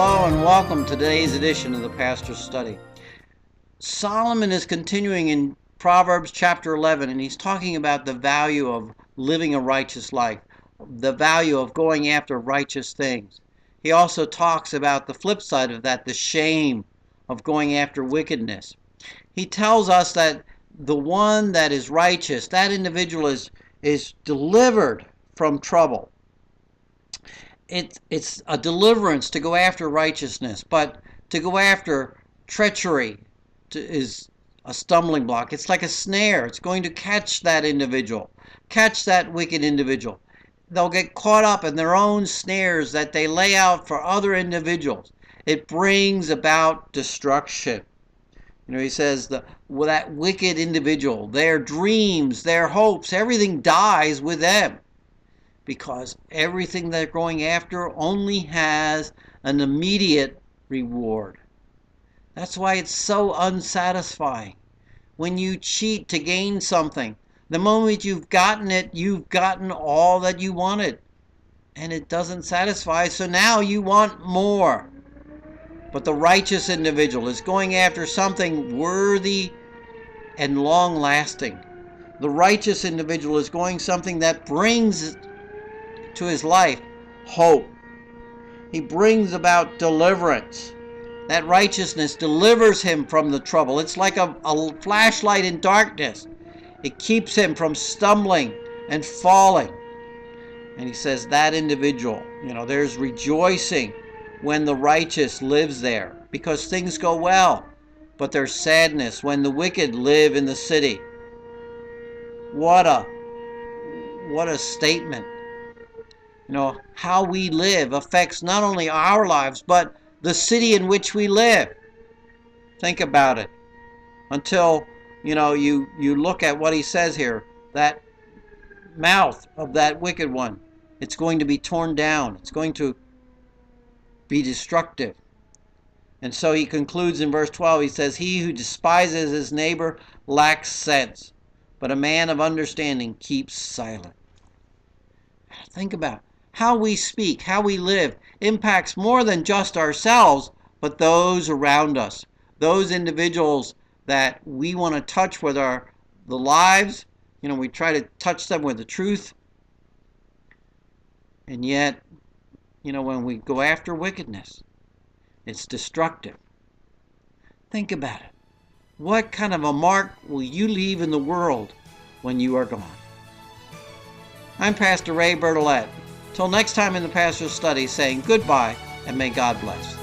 Hello and welcome to today's edition of the Pastor's Study. Solomon is continuing in Proverbs chapter 11, and he's talking about the value of living a righteous life, the value of going after righteous things. He also talks about the flip side of that, the shame of going after wickedness. He tells us that the one that is righteous, that individual is delivered from trouble. It's a deliverance to go after righteousness, but to go after treachery is a stumbling block. It's like a snare. It's going to catch that individual, catch that wicked individual. They'll get caught up in their own snares that they lay out for other individuals. It brings about destruction. He says that wicked individual, their dreams, their hopes, everything dies with them. Because everything they're going after only has an immediate reward. That's why it's so unsatisfying. When you cheat to gain something, the moment you've gotten it, you've gotten all that you wanted. And it doesn't satisfy, so now you want more. But the righteous individual is going after something worthy and long-lasting. The righteous individual is going something that brings to his life hope. He brings about deliverance. That righteousness delivers him from the trouble. It's like a flashlight in darkness. It keeps him from stumbling and falling. And he says that individual, there's rejoicing when the righteous lives there because things go well. But there's sadness when the wicked live in the city. What a statement. How we live affects not only our lives, but the city in which we live. Think about it. Until, you look at what he says here, that mouth of that wicked one, it's going to be torn down. It's going to be destructive. And so he concludes in verse 12, he says, "He who despises his neighbor lacks sense, but a man of understanding keeps silent." Think about it. How we speak, how we live, impacts more than just ourselves, but those around us. Those individuals that we want to touch with the lives. We try to touch them with the truth. And yet, when we go after wickedness, it's destructive. Think about it. What kind of a mark will you leave in the world when you are gone? I'm Pastor Ray Bertolet. Till next time in the Pastor's Study, saying goodbye and may God bless.